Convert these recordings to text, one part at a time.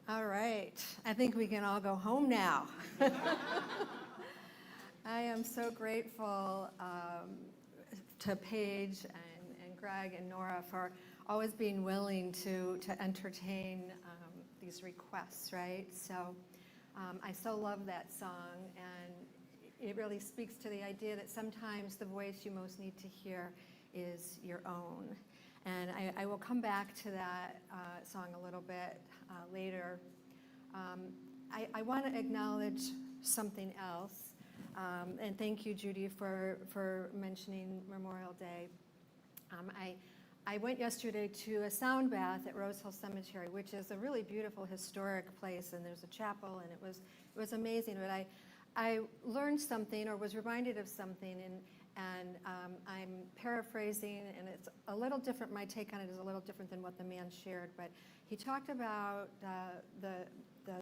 All right. I think we can all go home now. I am so grateful to Paige and Greg and Nora for always being willing to entertain these requests, right? So I so love that song, and it really speaks to the idea that sometimes the voice you most need to hear is your own. And I will come back to that song a little bit later. I want to acknowledge something else. And thank you, Judy, for mentioning Memorial Day. I went yesterday to a sound bath at Rose Hill Cemetery, which is a really beautiful historic place, and there's a chapel, and it was amazing. But I learned something, or was reminded of something, and I'm paraphrasing, and it's a little different. My take on it is a little different than what the man shared, but he talked about the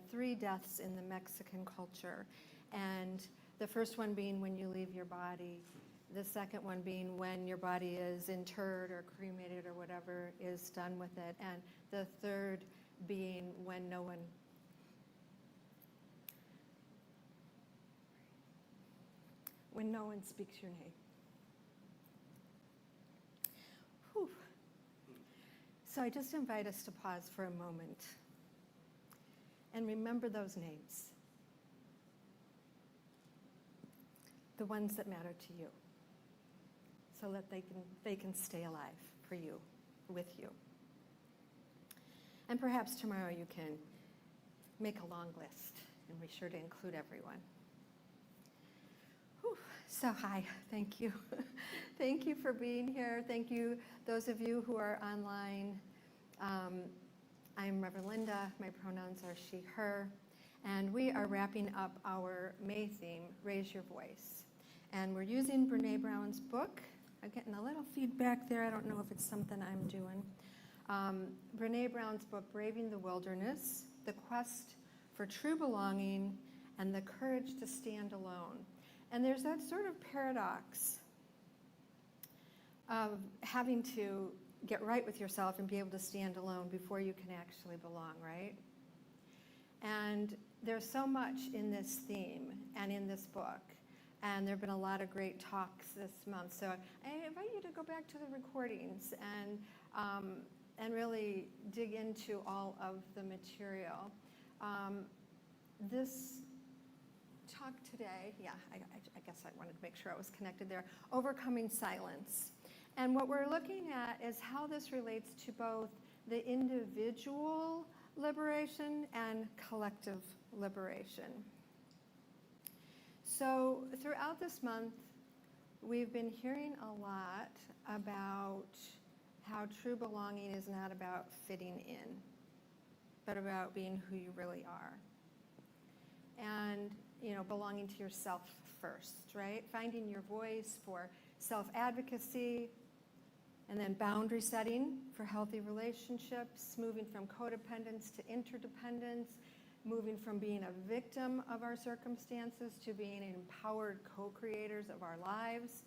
three deaths in the Mexican culture, and the first one being when you leave your body, the second one being when your body is interred or cremated or whatever is done with it, and the third being when no one speaks your name. Whew. So I just invite us to pause for a moment and remember those names, the ones that matter to you, so that they can stay alive for you, with you. And perhaps tomorrow you can make a long list and be sure to include everyone. Whew. So hi, thank you. Thank you for being here. Thank you, those of you who are online. I'm Reverend Linda. My pronouns are she, her. And we are wrapping up our May theme, Raise Your Voice. And we're using Brene Brown's book. I'm getting a little feedback there. I don't know if it's something I'm doing. Brene Brown's book, Braving the Wilderness, The Quest for True Belonging, and the Courage to Stand Alone. And there's that sort of paradox of having to get right with yourself and be able to stand alone before you can actually belong, right? And there's so much in this theme and in this book. And there have been a lot of great talks this month. So I invite you to go back to the recordings and really dig into all of the material. This talk today, I guess I wanted to make sure I was connected there, Overcoming Silence. And what we're looking at is how this relates to both the individual liberation and collective liberation. So throughout this month, we've been hearing a lot about how true belonging is not about fitting in, but about being who you really are. And, belonging to yourself first, right? Finding your voice for self-advocacy, and then boundary setting for healthy relationships, moving from codependence to interdependence, moving from being a victim of our circumstances to being empowered co-creators of our lives.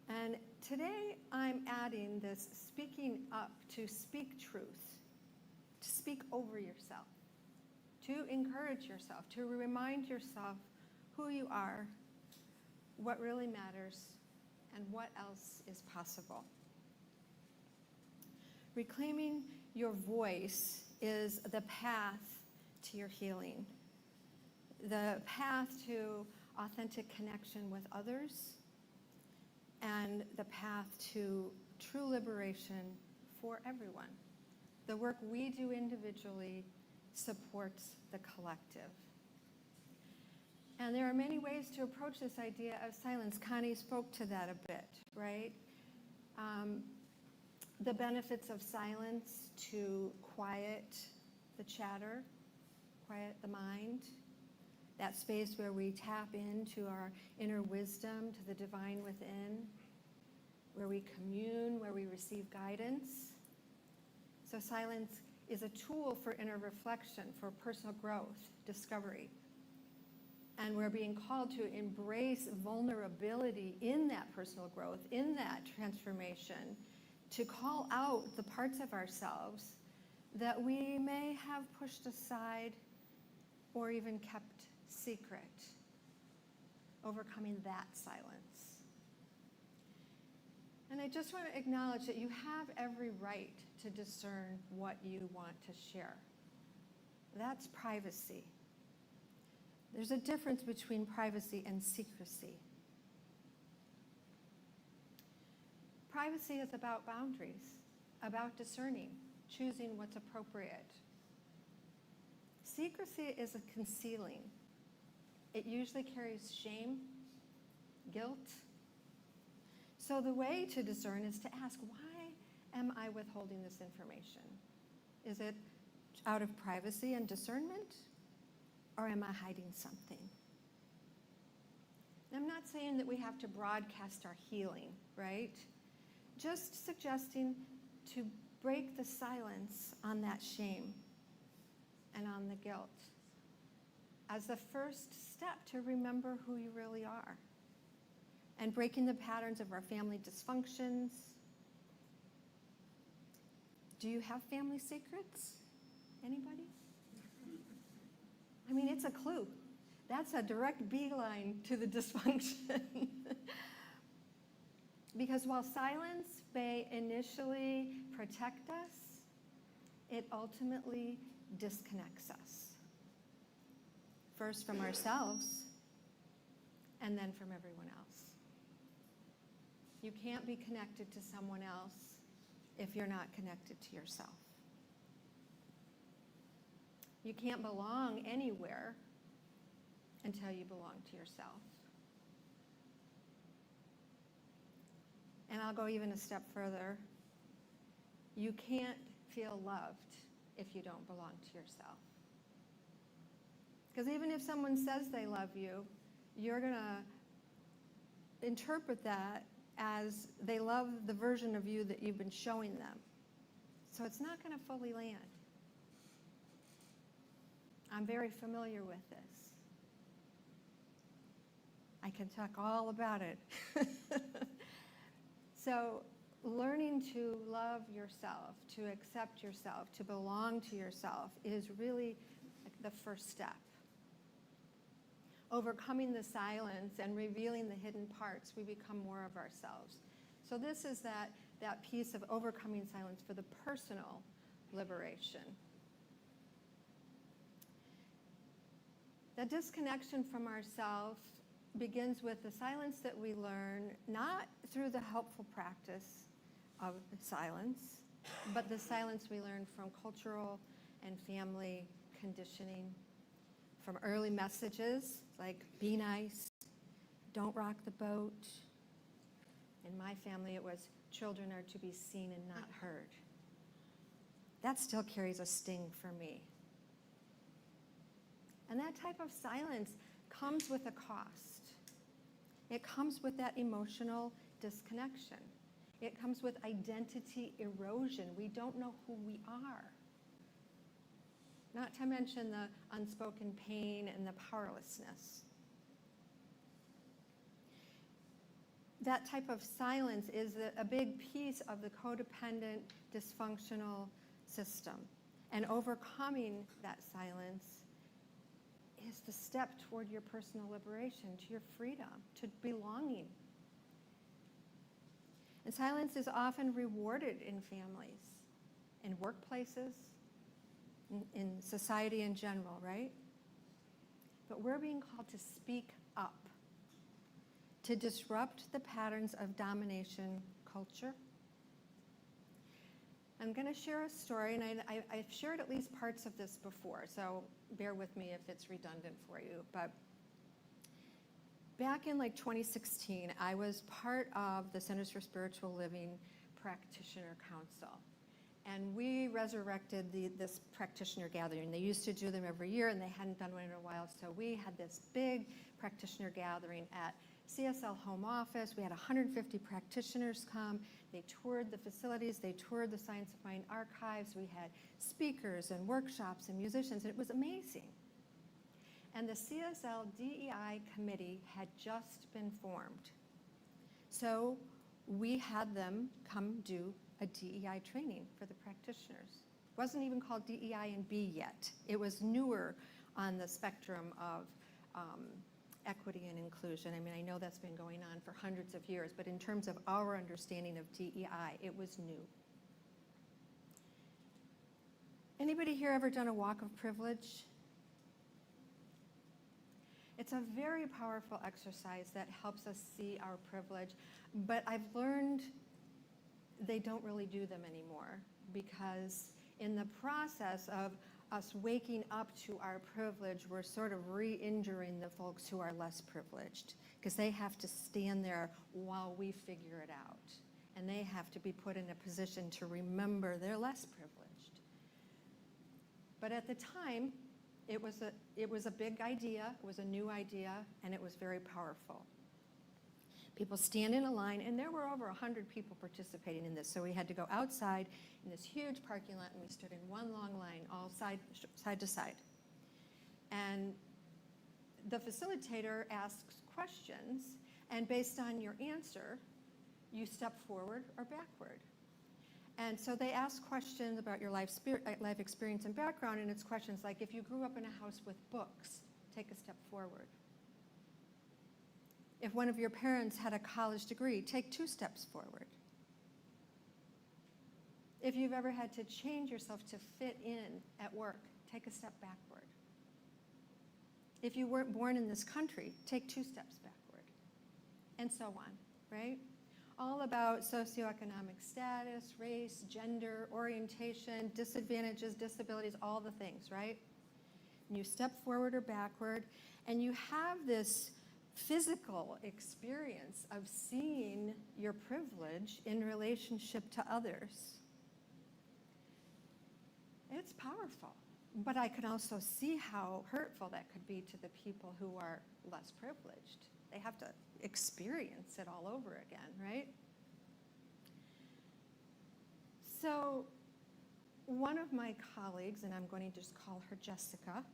And today I'm adding this speaking up, to speak truth, to speak over yourself, to encourage yourself, to remind yourself who you are, what really matters, and what else is possible. Reclaiming your voice is the path to your healing, the path to authentic connection with others, and the path to true liberation for everyone. The work we do individually supports the collective. And there are many ways to approach this idea of silence. Connie spoke to that a bit, right? The benefits of silence to quiet the chatter, quiet the mind, that space where we tap into our inner wisdom, to the divine within, where we commune, where we receive guidance. So silence is a tool for inner reflection, for personal growth, discovery. And we're being called to embrace vulnerability in that personal growth, in that transformation, to call out the parts of ourselves that we may have pushed aside or even kept secret, overcoming that silence. And I just want to acknowledge that you have every right to discern what you want to share. That's privacy. There's a difference between privacy and secrecy. Privacy is about boundaries, about discerning, choosing what's appropriate. Secrecy is a concealing. It usually carries shame, guilt. So the way to discern is to ask, why am I withholding this information? Is it out of privacy and discernment, or am I hiding something? And I'm not saying that we have to broadcast our healing, right? Just suggesting to break the silence on that shame and on the guilt as the first step to remember who you really are, and breaking the patterns of our family dysfunctions. Do you have family secrets? Anybody? I mean, it's a clue. That's a direct beeline to the dysfunction. Because while silence may initially protect us, it ultimately disconnects us. First from ourselves, and then from everyone else. You can't be connected to someone else if you're not connected to yourself. You can't belong anywhere until you belong to yourself. And I'll go even a step further. You can't feel loved if you don't belong to yourself. Because even if someone says they love you, you're going to interpret that as they love the version of you that you've been showing them. So it's not going to fully land. I'm very familiar with this. I can talk all about it. So learning to love yourself, to accept yourself, to belong to yourself is really the first step. Overcoming the silence and revealing the hidden parts, we become more of ourselves. So this is that piece of overcoming silence for the personal liberation. The disconnection from ourselves begins with the silence that we learn, not through the helpful practice of silence, but the silence we learn from cultural and family conditioning, from early messages like, be nice, don't rock the boat. In my family, it was, children are to be seen and not heard. That still carries a sting for me. And that type of silence comes with a cost. It comes with that emotional disconnection. It comes with identity erosion. We don't know who we are. Not to mention the unspoken pain and the powerlessness. That type of silence is a big piece of the codependent, dysfunctional system. And overcoming that silence is the step toward your personal liberation, to your freedom, to belonging. And silence is often rewarded in families, in workplaces, in society in general, right? But we're being called to speak up, to disrupt the patterns of domination culture. I'm going to share a story, and I've shared at least parts of this before, so bear with me if it's redundant for you. But back in 2016, I was part of the Centers for Spiritual Living Practitioner Council. And we resurrected this practitioner gathering. They used to do them every year, and they hadn't done one in a while, so we had this big practitioner gathering at CSL home office. We had 150 practitioners come. They toured the facilities. They toured the Science of Mind archives. We had speakers and workshops and musicians, and it was amazing. And the CSL DEI committee had just been formed. So we had them come do a DEI training for the practitioners. wasn't even called DEI and B yet. It was newer on the spectrum of equity and inclusion. I mean, I know that's been going on for hundreds of years, but in terms of our understanding of DEI, it was new. Anybody here ever done a walk of privilege? It's a very powerful exercise that helps us see our privilege, but I've learned they don't really do them anymore, because in the process of us waking up to our privilege, we're sort of re-injuring the folks who are less privileged, because they have to stand there while we figure it out. And they have to be put in a position to remember they're less privileged. But at the time, it was a big idea, it was a new idea, and it was very powerful. People stand in a line, and there were over 100 people participating in this. So we had to go outside in this huge parking lot, and we stood in one long line, all side to side. And the facilitator asks questions, and based on your answer, you step forward or backward. And so they ask questions about your life experience and background, and it's questions like, if you grew up in a house with books, take a step forward. If one of your parents had a college degree, take 2 steps forward. If you've ever had to change yourself to fit in at work, take a step backward. If you weren't born in this country, take 2 steps backward. And so on, right? All about socioeconomic status, race, gender, orientation, disadvantages, disabilities, all the things, right? And you step forward or backward, and you have this physical experience of seeing your privilege in relationship to others. It's powerful, but I can also see how hurtful that could be to the people who are less privileged. They have to experience it all over again, right? So one of my colleagues, and I'm going to just call her Jessica,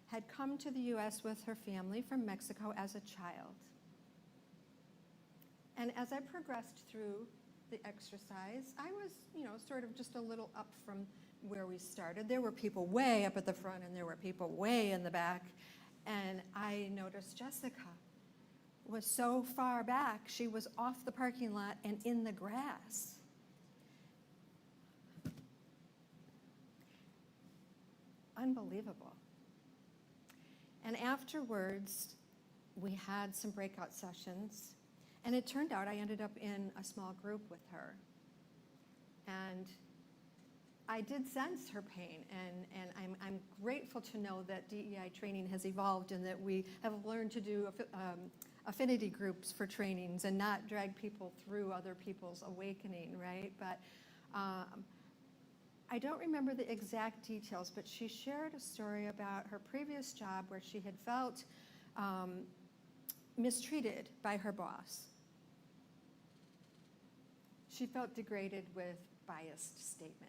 had come to the US with her family from Mexico as a child. And as I progressed through the exercise, I was, sort of just a little up from where we started. There were people way up at the front, and there were people way in the back. And I noticed Jessica was so far back, she was off the parking lot and in the grass. Unbelievable. And afterwards, we had some breakout sessions, and it turned out I ended up in a small group with her. And I did sense her pain, and I'm grateful to know that DEI training has evolved and that we have learned to do affinity groups for trainings and not drag people through other people's awakening, right? But I don't remember the exact details, but she shared a story about her previous job where she had felt mistreated by her boss. She felt degraded with biased statements.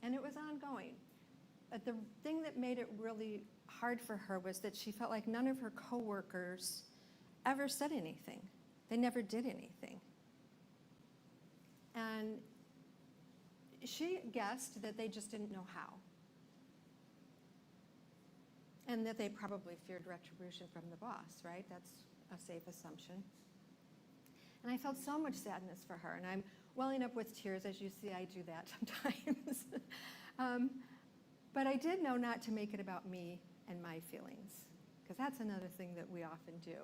And it was ongoing. But the thing that made it really hard for her was that she felt like none of her coworkers ever said anything. They never did anything. And she guessed that they just didn't know how. And that they probably feared retribution from the boss, right? That's a safe assumption. And I felt so much sadness for her, and I'm welling up with tears. As you see, I do that sometimes. But I did know not to make it about me and my feelings, because that's another thing that we often do.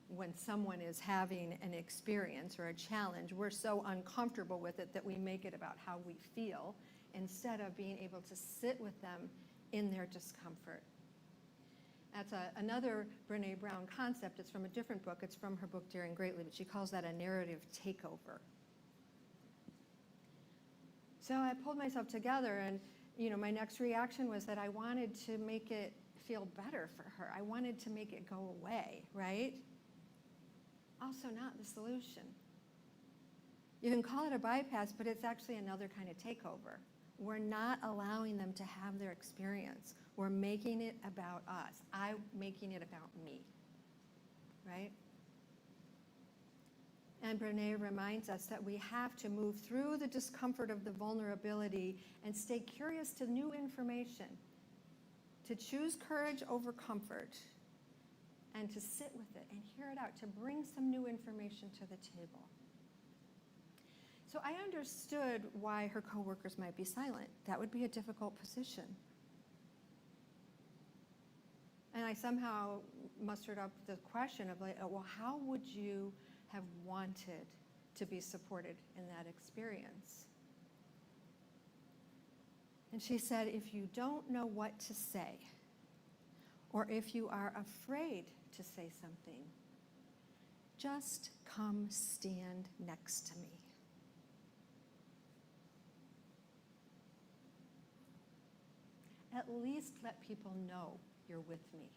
When someone is having an experience or a challenge, we're so uncomfortable with it that we make it about how we feel instead of being able to sit with them in their discomfort. That's another Brené Brown concept. It's from a different book. It's from her book, Daring Greatly, but she calls that a narrative takeover. So I pulled myself together, and my next reaction was that I wanted to make it feel better for her. I wanted to make it go away, right? Also not the solution. You can call it a bypass, but it's actually another kind of takeover. We're not allowing them to have their experience. We're making it about us. I'm making it about me, right? And Brené reminds us that we have to move through the discomfort of the vulnerability and stay curious to new information, to choose courage over comfort, and to sit with it and hear it out, to bring some new information to the table. So I understood why her coworkers might be silent. That would be a difficult position. And I somehow mustered up the question of like, well, how would you have wanted to be supported in that experience? And she said, if you don't know what to say, or if you are afraid to say something, just come stand next to me. At least let people know you're with me.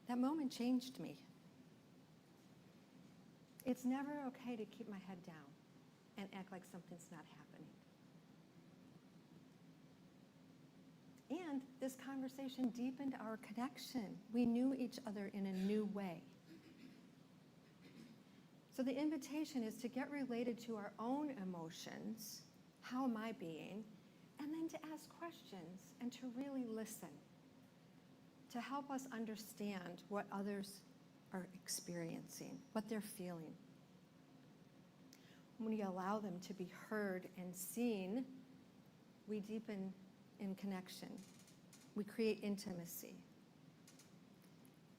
That moment changed me. It's never okay to keep my head down and act like something's not happening. And this conversation deepened our connection. We knew each other in a new way. So the invitation is to get related to our own emotions. How am I being? And then to ask questions and to really listen, to help us understand what others are experiencing, what they're feeling. When we allow them to be heard and seen, we deepen in connection. We create intimacy.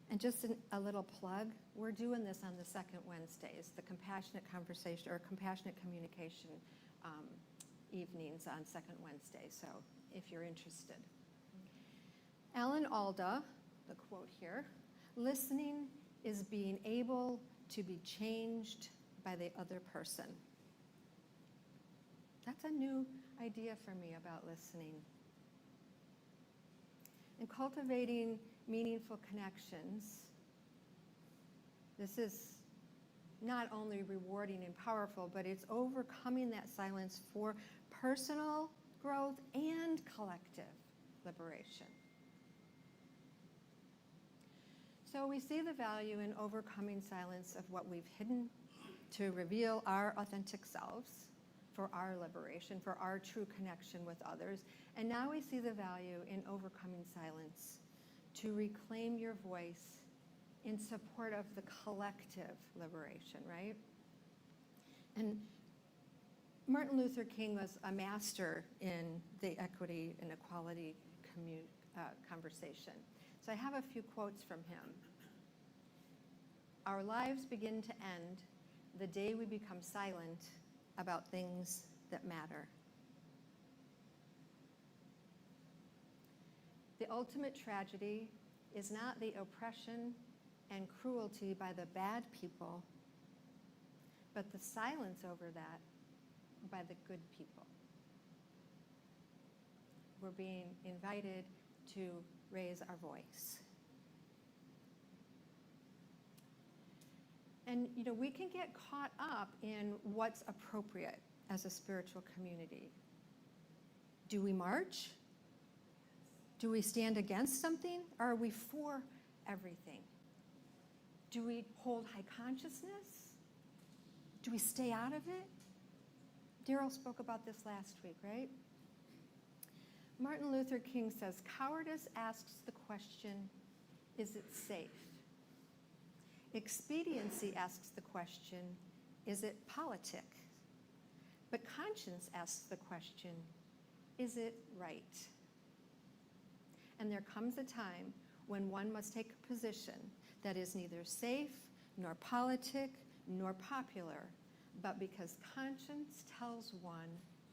And just a little plug, we're doing this on the second Wednesdays, the compassionate conversation or compassionate communication evenings on second Wednesday, so if you're interested. Alan Alda, the quote here, listening is being able to be changed by the other person. That's a new idea for me about listening. And cultivating meaningful connections, this is not only rewarding and powerful, but it's overcoming that silence for personal growth and collective liberation. So we see the value in overcoming silence of what we've hidden to reveal our authentic selves for our liberation, for our true connection with others. And now we see the value in overcoming silence to reclaim your voice in support of the collective liberation, right? And Martin Luther King was a master in the equity and equality conversation. So I have a few quotes from him. Our lives begin to end the day we become silent about things that matter. The ultimate tragedy is not the oppression and cruelty by the bad people, but the silence over that by the good people. We're being invited to raise our voice. And we can get caught up in what's appropriate as a spiritual community. Do we march? Do we stand against something? Or are we for everything? Do we hold high consciousness? Do we stay out of it? Daryl spoke about this last week, right? Martin Luther King says, cowardice asks the question, is it safe? Expediency asks the question, is it politic? But conscience asks the question, is it right? And there comes a time when one must take a position that is neither safe, nor politic, nor popular, but because conscience tells one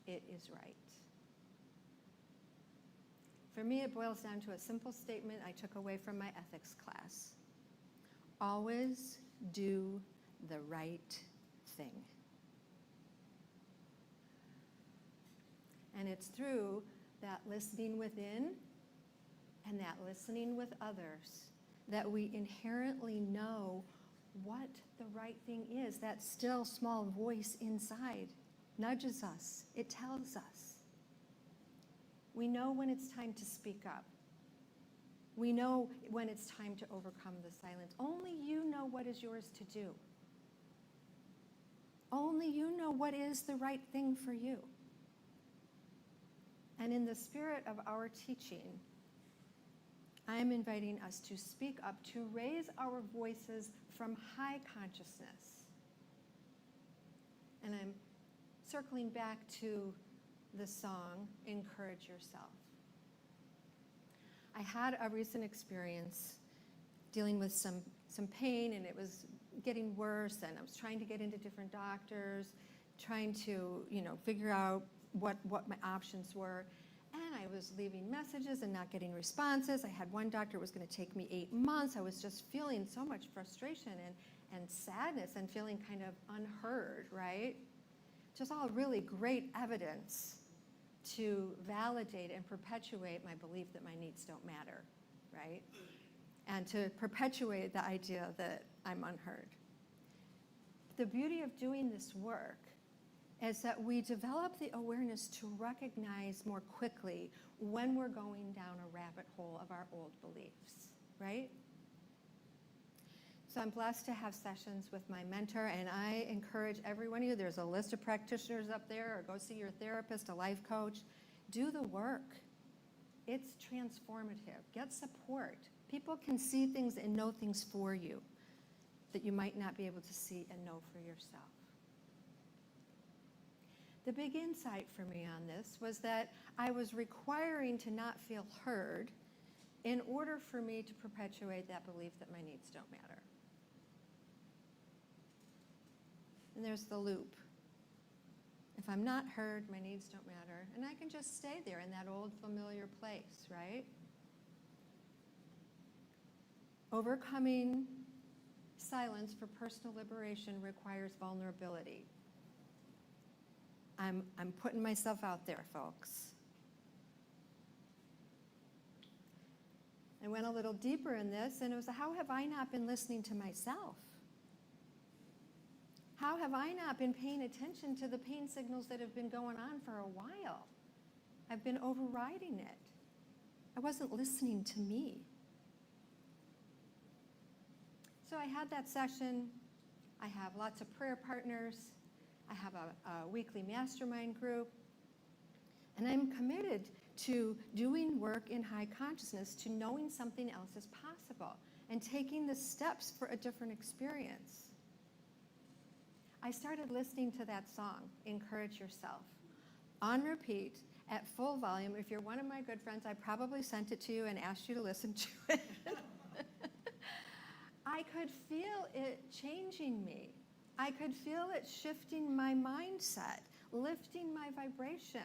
it is right. For me, it boils down to a simple statement I took away from my ethics class. Always do the right thing. And it's through that listening within and that listening with others that we inherently know what the right thing is. That still small voice inside nudges us. It tells us. We know when it's time to speak up. We know when it's time to overcome the silence. Only you know what is yours to do. Only you know what is the right thing for you. And in the spirit of our teaching, I'm inviting us to speak up, to raise our voices from high consciousness. And I'm circling back to the song, Encourage Yourself. I had a recent experience dealing with some pain, and it was getting worse, and I was trying to get into different doctors, trying to, figure out what my options were. And I was leaving messages and not getting responses. I had one doctor, it was going to take me 8 months. I was just feeling so much frustration and sadness and feeling kind of unheard, right? Just all really great evidence to validate and perpetuate my belief that my needs don't matter, right? And to perpetuate the idea that I'm unheard. The beauty of doing this work is that we develop the awareness to recognize more quickly when we're going down a rabbit hole of our old beliefs, right? So I'm blessed to have sessions with my mentor, and I encourage every one of you, there's a list of practitioners up there, or go see your therapist, a life coach. Do the work. It's transformative. Get support. People can see things and know things for you that you might not be able to see and know for yourself. The big insight for me on this was that I was requiring to not feel heard in order for me to perpetuate that belief that my needs don't matter. And there's the loop. If I'm not heard, my needs don't matter. And I can just stay there in that old familiar place, right? Overcoming silence for personal liberation requires vulnerability. I'm putting myself out there, folks. I went a little deeper in this, and it was, how have I not been listening to myself? How have I not been paying attention to the pain signals that have been going on for a while? I've been overriding it. I wasn't listening to me. So I had that session. I have lots of prayer partners. I have a weekly mastermind group. And I'm committed to doing work in high consciousness, to knowing something else is possible, and taking the steps for a different experience. I started listening to that song, Encourage Yourself, on repeat at full volume. If you're one of my good friends, I probably sent it to you and asked you to listen to it. I could feel it changing me. I could feel it shifting my mindset, lifting my vibration.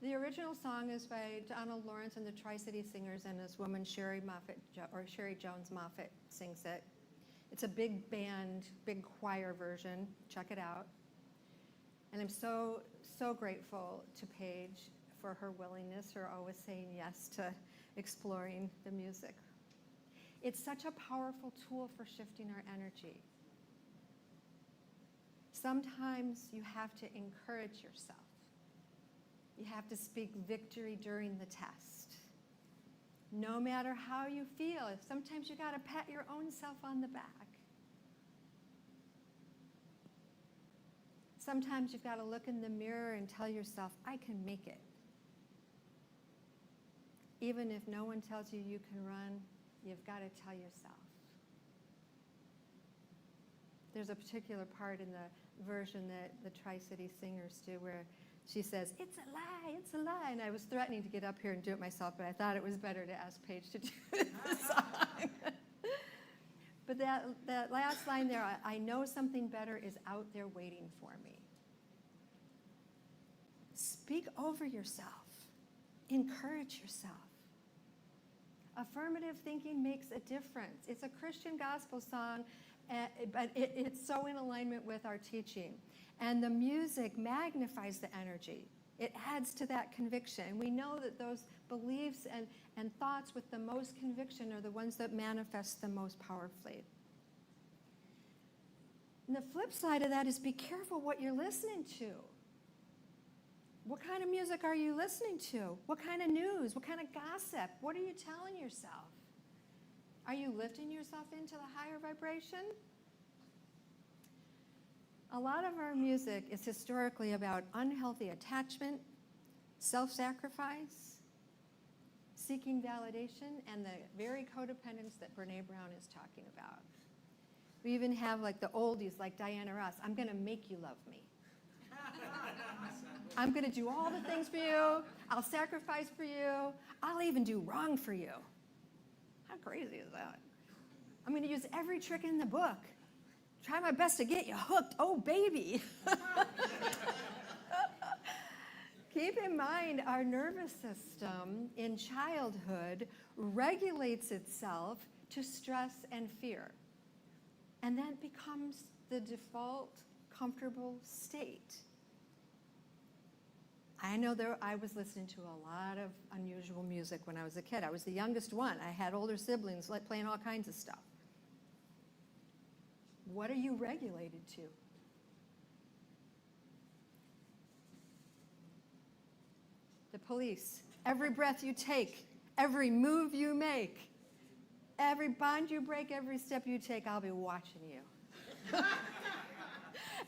The original song is by Donald Lawrence and the Tri-City Singers, and this woman, Sherry Jones Moffett, sings it. It's a big band, big choir version. Check it out. And I'm so, so grateful to Paige for her willingness, her always saying yes to exploring the music. It's such a powerful tool for shifting our energy. Sometimes you have to encourage yourself. You have to speak victory during the test. No matter how you feel, sometimes you got to pat your own self on the back. Sometimes you've got to look in the mirror and tell yourself, I can make it. Even if no one tells you you can run, you've got to tell yourself. There's a particular part in the version that the Tri-City Singers do where she says, it's a lie. And I was threatening to get up here and do it myself, but I thought it was better to ask Paige to do the song. But that last line there, I know something better is out there waiting for me. Speak over yourself. Encourage yourself. Affirmative thinking makes a difference. It's a Christian gospel song, but it's so in alignment with our teaching. And the music magnifies the energy. It adds to that conviction. We know that those beliefs and thoughts with the most conviction are the ones that manifest the most powerfully. And the flip side of that is be careful what you're listening to. What kind of music are you listening to? What kind of news? What kind of gossip? What are you telling yourself? Are you lifting yourself into the higher vibration? A lot of our music is historically about unhealthy attachment, self-sacrifice, seeking validation, and the very codependence that Brene Brown is talking about. We even have like the oldies like Diana Ross, I'm gonna make you love me. I'm gonna do all the things for you, I'll sacrifice for you, I'll even do wrong for you. How crazy is that? I'm gonna use every trick in the book. Try my best to get you hooked, oh baby. Keep in mind, our nervous system in childhood regulates itself to stress and fear. And that becomes the default comfortable state. I know I was listening to a lot of unusual music when I was a kid. I was the youngest one. I had older siblings playing all kinds of stuff. What are you regulated to? The police. Every breath you take, every move you make, every bond you break, every step you take, I'll be watching you.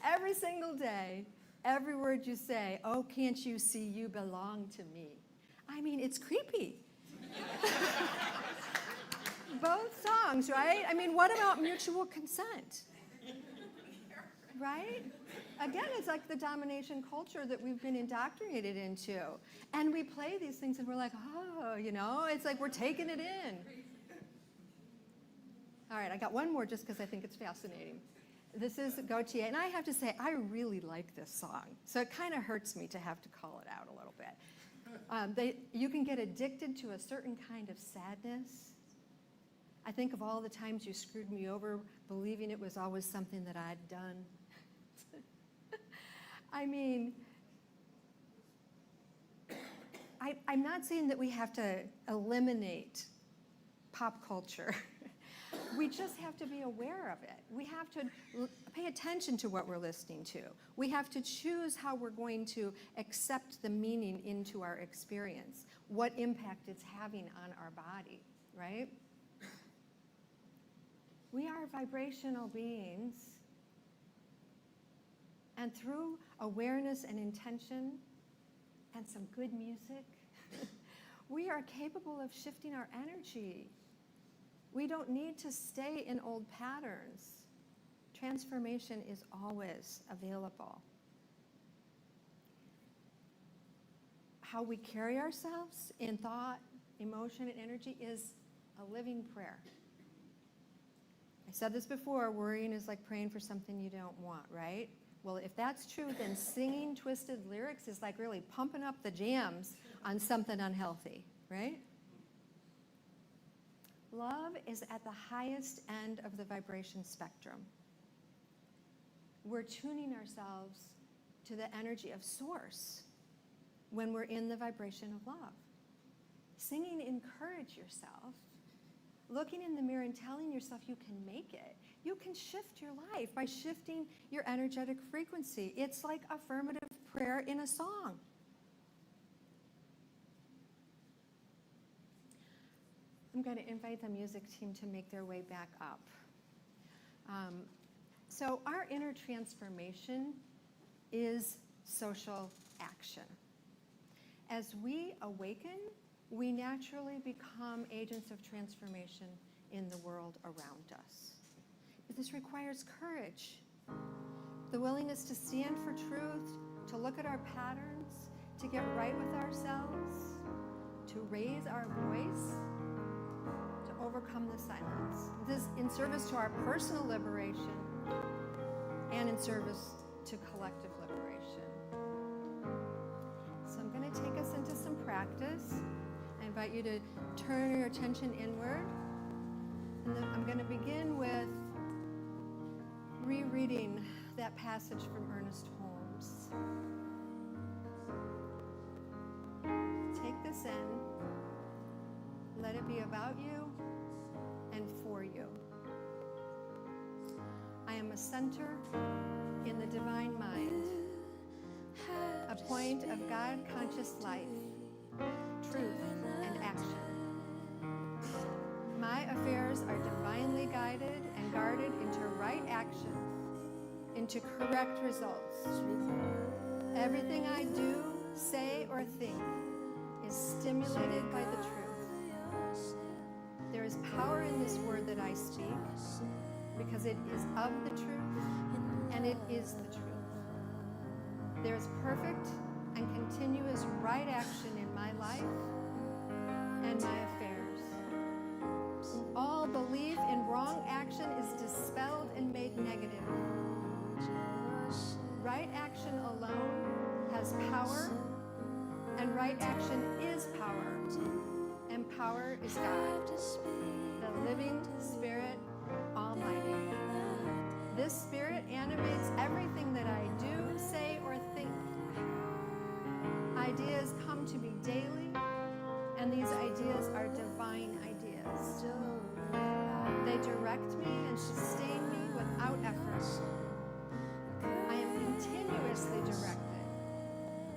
Every single day, every word you say, oh, can't you see you belong to me? I mean, it's creepy. Both songs, right? I mean, what about mutual consent? Right? Again, it's like the domination culture that we've been indoctrinated into. And we play these things and we're like, oh, you know, it's like we're taking it in. All right, I got one more just because I think it's fascinating. This is Gautier, and I have to say, I really like this song. So it kind of hurts me to have to call it out a little bit. You can get addicted to a certain kind of sadness. I think of all the times you screwed me over, believing it was always something that I'd done. I mean, I'm not saying that we have to eliminate pop culture. We just have to be aware of it. We have to pay attention to what we're listening to. We have to choose how we're going to accept the meaning into our experience, what impact it's having on our body, right? We are vibrational beings, and through awareness and intention and some good music, we are capable of shifting our energy. We don't need to stay in old patterns. Transformation is always available. How we carry ourselves in thought, emotion, and energy is a living prayer. I said this before, worrying is like praying for something you don't want, right? Well, if that's true, then singing twisted lyrics is like really pumping up the jams on something unhealthy, right? Love is at the highest end of the vibration spectrum. We're tuning ourselves to the energy of Source when we're in the vibration of love. Singing, encourage yourself. Looking in the mirror and telling yourself you can make it. You can shift your life by shifting your energetic frequency. It's like affirmative prayer in a song. I'm going to invite the music team to make their way back up. So our inner transformation is social action. As we awaken, we naturally become agents of transformation in the world around us. But this requires courage, the willingness to stand for truth, to look at our patterns, to get right with ourselves, to raise our voice, to overcome the silence. This in service to our personal liberation and in service to collective liberation. So I'm going to take us into some practice. I invite you to turn your attention inward. And then I'm going to begin with rereading that passage from Ernest Holmes. Take this in. Let it be about you and for you. I am a center in the divine mind, a point of God-conscious life, truth, and action. My affairs are divinely guided and guarded into right action into correct results. Everything I do, say, or think is stimulated by the truth. There is power in this word that I speak because it is of the truth and it is the truth. There is perfect and continuous right action in my life and my affairs. All belief in wrong action is dispelled and made negative. Right action alone has power, and right action is power, and power is God, the living Spirit Almighty. This Spirit animates everything that I do, say, or think. Ideas come to me daily, and these ideas are divine ideas. They direct me and sustain me without effort. I am continuously directed.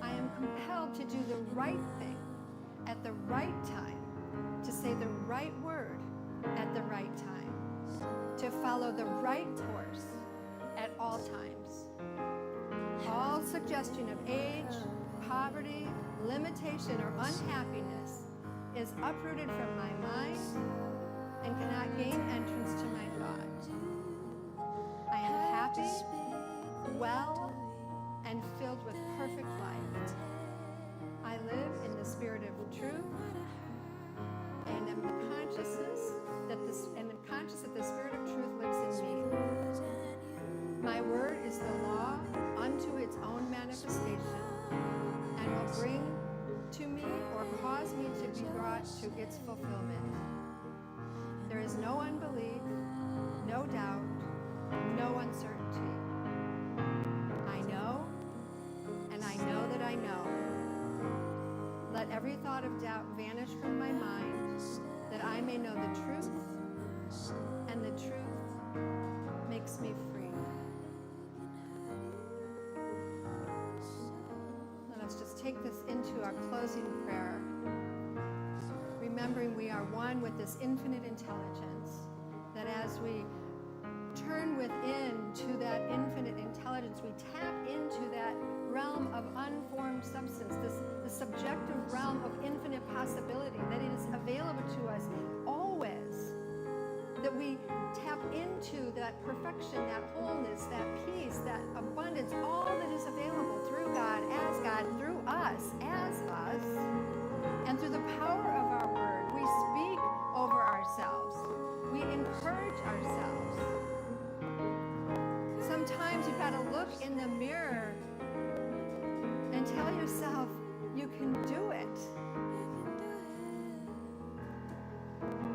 I am compelled to do the right thing at the right time, to say the right word at the right time, to follow the right course at all times. All suggestion of age, poverty, limitation, or unhappiness is uprooted from my mind and cannot gain entrance to my thought. I am happy, well, and filled with perfect life. I live in the spirit of truth and am conscious that the spirit of truth lives in me. My word is the law unto its own manifestation and will bring to me or cause me to be brought to its fulfillment. There is no unbelief, no doubt, no uncertainty. I know, and I know that I know. Let every thought of doubt vanish from my mind, that I may know the truth, and the truth makes me free. Let us just take this into our closing prayer, remembering we are one with this infinite intelligence, that as we turn within to that infinite intelligence, we tap into that realm of unformed substance, the subjective realm of infinite possibility, that it is available to us always, that we tap into that perfection, that wholeness, that peace, that abundance, all that is available through God, as God, through us, as us, and through the power of our word. We speak over ourselves. We encourage ourselves. Sometimes you've got to look in the mirror and tell yourself you can do it.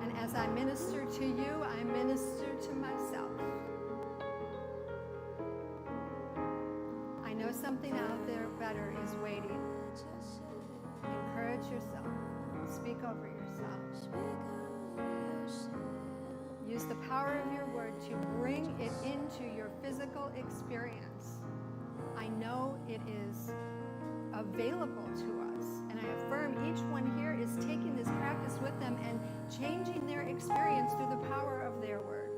And as I minister to you, I minister to myself. I know something out there better is waiting. Encourage yourself. Speak over yourself. Use the power of your word to bring it into your physical experience. I know it is available to us, and I affirm each one here is taking this practice with them and changing their experience through the power of their word.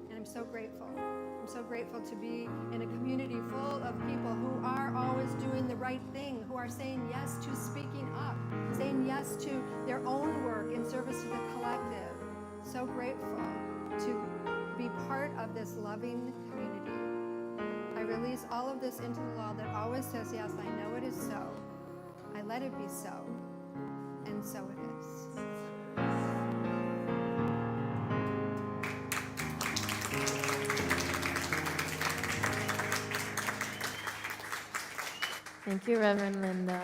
And I'm so grateful. I'm so grateful to be in a community full of people who are always doing the right thing, who are saying yes to speaking up, saying yes to their own work in service to the collective. So grateful to be part of this loving community. I release all of this into the law that always says, yes, I know it is so. I let it be so. And so it is. Thank you, Reverend Linda.